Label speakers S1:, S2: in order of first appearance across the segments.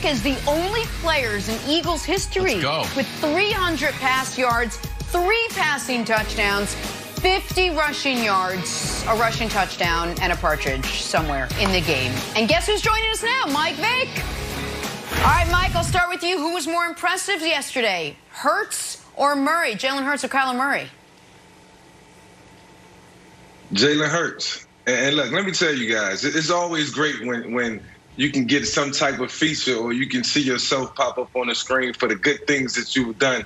S1: Vic as the only players in Eagles history with 300 pass yards, 3 passing touchdowns, 50 rushing yards, a rushing touchdown, and a partridge somewhere in the game. And guess who's joining us now? Mike Vick. All right, Mike, I'll start with you. Who was more impressive yesterday, Hurts or Murray? Jalen Hurts or Kyler Murray?
S2: Jalen Hurts. And look, let me tell you guys, it's always great when you can get some type of feature or you can see yourself pop up on the screen for the good things that you've done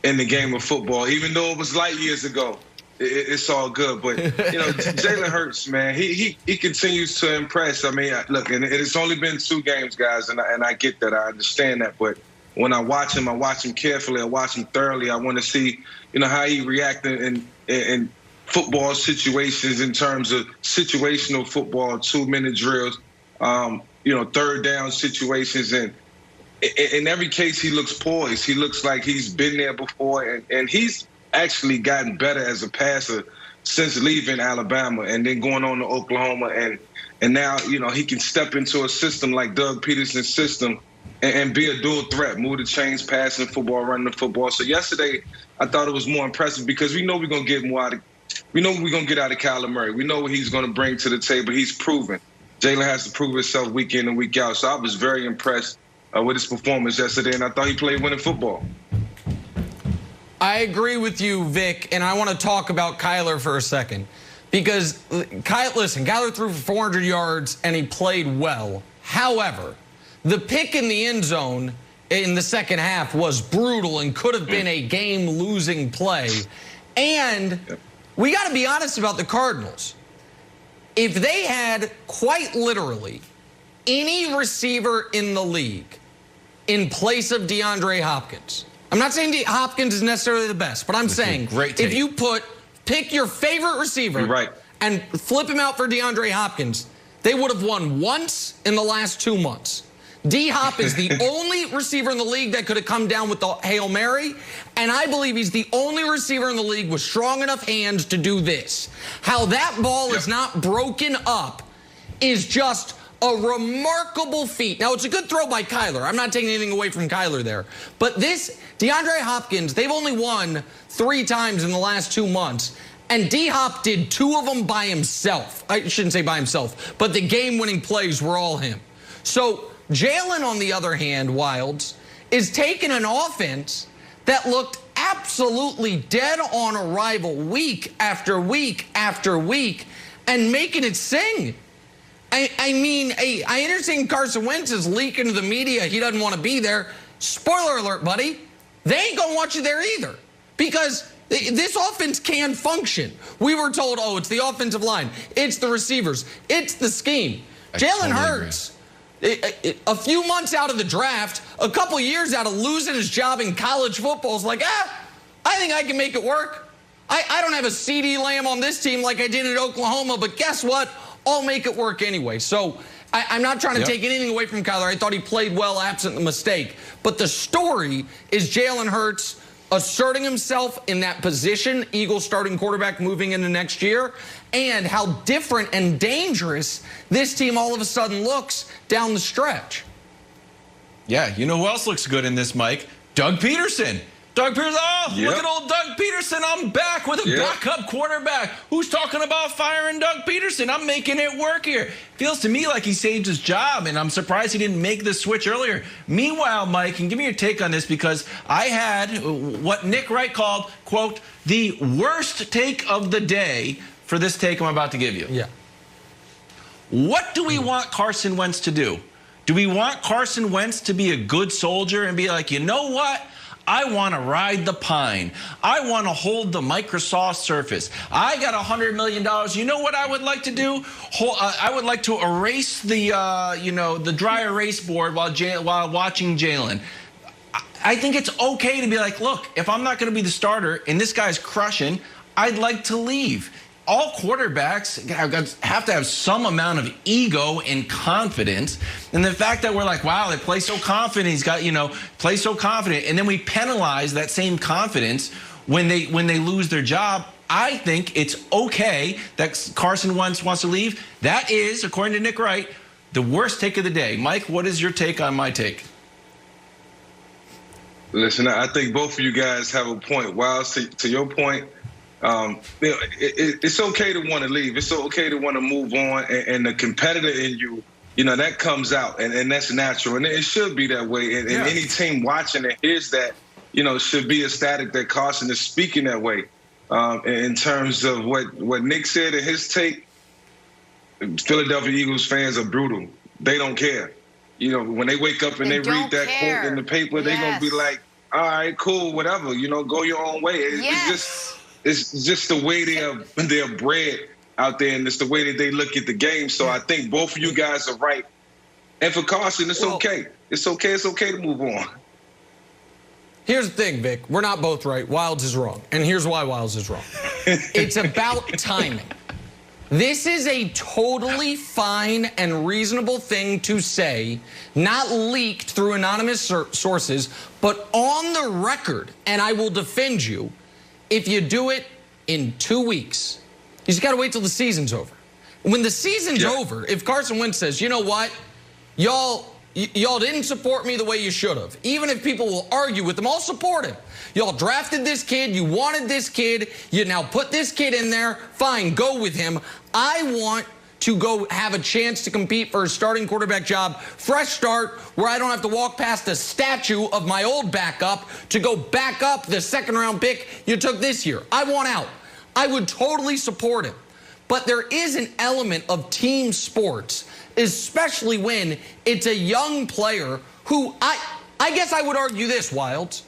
S2: in the game of football. Even though it was light years ago, it's all good. But, you know, Jalen Hurts, man, he continues to impress. I mean, look, and it's only been 2 games, guys, and I get that. I understand that. But when I watch him carefully. I watch him thoroughly. I want to see, you know, how he reacted in football situations in terms of situational football, 2-minute drills, you know, 3rd down situations. And in every case, he looks poised. He looks like he's been there before. And he's actually gotten better as a passer since leaving Alabama and then going on to Oklahoma. And now, you know, he can step into a system like Doug Peterson's system and be a dual threat, move the chains, passing football, running the football. So yesterday, I thought it was more impressive because we know we're going to get more out of Kyler Murray. We know what he's going to bring to the table. He's proven. Jalen has to prove himself week in and week out. So I was very impressed with his performance yesterday, and I thought he played winning football.
S3: I agree with you, Vic, and I want to talk about Kyler for a second. Because, Kyler threw for 400 yards, and he played well. However, the pick in the end zone in the second half was brutal and could have been a game-losing play. And we got to be honest about the Cardinals. If they had, quite literally, any receiver in the league in place of DeAndre Hopkins, I'm not saying Hopkins is necessarily the best, but I'm saying if you pick your favorite receiver and flip him out for DeAndre Hopkins, they would have won once in the last 2 months. D-Hop is the only receiver in the league that could have come down with the Hail Mary, and I believe he's the only receiver in the league with strong enough hands to do this. How that ball is not broken up is just a remarkable feat. Now, it's a good throw by Kyler. I'm not taking anything away from Kyler there. But this, DeAndre Hopkins, they've only won 3 times in the last 2 months. And D-Hop did 2 of them by himself. I shouldn't say by himself, but the game-winning plays were all him. So Jalen, on the other hand, Wilds, is taking an offense that looked absolutely dead on arrival week after week after week and making it sing. I mean, I understand Carson Wentz is leaking to the media. He doesn't want to be there. Spoiler alert, buddy. They ain't going to want you there either because this offense can function. We were told, oh, it's the offensive line. It's the receivers. It's the scheme. Jalen Hurts, a few months out of the draft, a couple years out of losing his job in college football, is like, I think I can make it work. I don't have a CeeDee Lamb on this team like I did at Oklahoma, but guess what? I'll make it work anyway. So I'm not trying to take anything away from Kyler. I thought he played well, absent the mistake. But the story is Jalen Hurts asserting himself in that position, Eagles starting quarterback moving into next year, and how different and dangerous this team all of a sudden looks down the stretch.
S4: Yeah, you know who else looks good in this, Mike? Doug Peterson. Look at old Doug Peterson. I'm back with a backup quarterback. Who's talking about firing Doug Peterson? I'm making it work here. Feels to me like he saved his job, and I'm surprised he didn't make the switch earlier. Meanwhile, Mike, and give me your take on this because I had what Nick Wright called, quote, the worst take of the day for this take I'm about to give you.
S3: Yeah.
S4: What do we want Carson Wentz to do? Do we want Carson Wentz to be a good soldier and be like, you know what? I want to ride the pine. I want to hold the Microsoft Surface. I got $100 million. You know what I would like to do? I would like to erase the, the dry erase board while watching Jalen. I think it's okay to be like, look, if I'm not going to be the starter and this guy's crushing, I'd like to leave. All quarterbacks have to have some amount of ego and confidence. And the fact that we're like, wow, they play so confident. He's got, play so confident. And then we penalize that same confidence when they lose their job. I think it's okay that Carson Wentz wants to leave. That is, according to Nick Wright, the worst take of the day. Mike, what is your take on my take?
S2: Listen, I think both of you guys have a point. While to your point, it's okay to want to leave. It's okay to want to move on, and the competitor in you, that comes out, and that's natural, and it should be that way. And any team watching it hears that, should be ecstatic that Carson is speaking that way. In terms of what Nick said in his take, Philadelphia Eagles fans are brutal. They don't care. When they wake up and they read that quote in the paper, they're going to be like, all right, cool, whatever, go your own way. It's just the way they're bred out there, and it's the way that they look at the game. So I think both of you guys are right. And for Carson, it's okay. It's okay. It's okay to move on.
S3: Here's the thing, Vic. We're not both right. Wildes is wrong. And here's why Wildes is wrong. It's about timing. This is a totally fine and reasonable thing to say, not leaked through anonymous sources, but on the record, and I will defend you, if you do it in 2 weeks. You just got to wait till the season's over. When the season's over, if Carson Wentz says, you know what, y'all didn't support me the way you should have. Even if people will argue with him, I'll support him. Y'all drafted this kid. You wanted this kid. You now put this kid in there. Fine, go with him. I want to go have a chance to compete for a starting quarterback job. Fresh start where I don't have to walk past the statue of my old backup to go back up the second-round pick you took this year. I want out. I would totally support him. But there is an element of team sports, especially when it's a young player who I guess I would argue this, Wildes.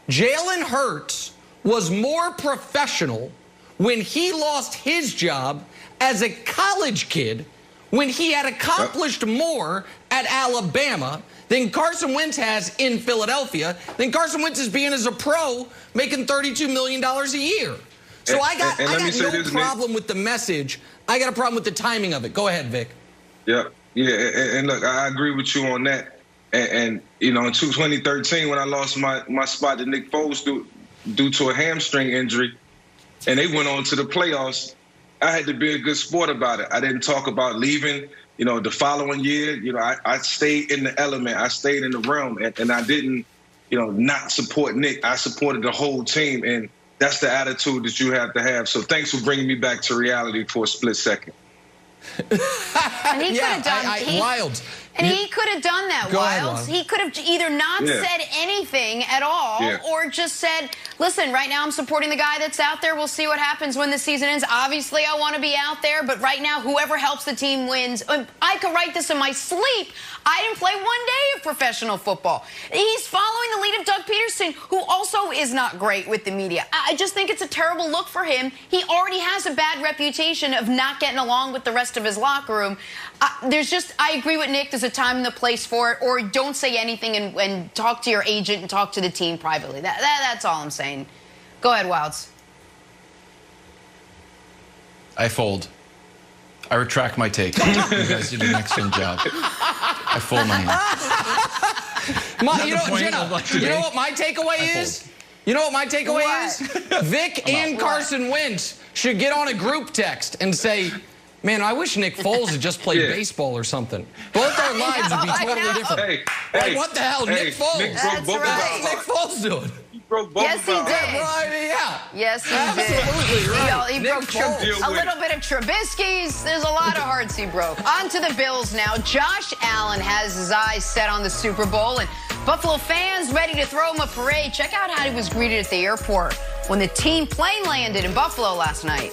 S3: Jalen Hurts was more professional when he lost his job as a college kid, when he had accomplished more at Alabama than Carson Wentz has in Philadelphia, than Carson Wentz is being as a pro making $32 million a year. So I got no problem with the message. I got a problem with the timing of it. Go ahead, Vic.
S2: Yeah, and look, I agree with you on that. And in 2013, when I lost my spot to Nick Foles due to a hamstring injury, and they went on to the playoffs, I had to be a good sport about it. I didn't talk about leaving. The following year, I stayed in the element. I stayed in the realm, and I didn't, not support Nick. I supported the whole team, and that's the attitude that you have to have. So thanks for bringing me back to reality for a split second.
S1: And he could have done
S3: Wildes.
S1: And he could have done that, Wildes. He could have either not said anything at all or just said, listen, right now I'm supporting the guy that's out there. We'll see what happens when the season ends. Obviously, I want to be out there, but right now, whoever helps the team wins. I could write this in my sleep. I didn't play 1 day of professional football. He's following the lead of Doug Peterson, who also is not great with the media. I just think it's a terrible look for him. He already has a bad reputation of not getting along with the rest of his locker room. I agree with Nick. There's a time and a place for it, or don't say anything and talk to your agent and talk to the team privately. That's all I'm saying. Go ahead, Wildes.
S4: I fold. I retract my take. You guys did an excellent job. I fold my hand.
S3: You know what my takeaway is? You know what my takeaway is? Vic and Carson Wentz should get on a group text and say, man, I wish Nick Foles had just played baseball or something. Both our lives would be totally different. Like, what the hell, Nick Foles? What's Nick Foles doing?
S1: Yes, he did. Yes, he did.
S3: Absolutely right.
S1: He broke a little bit of Trubisky's. There's a lot of hearts he broke. On to the Bills now. Josh Allen has his eyes set on the Super Bowl, and Buffalo fans ready to throw him a parade. Check out how he was greeted at the airport when the team plane landed in Buffalo last night.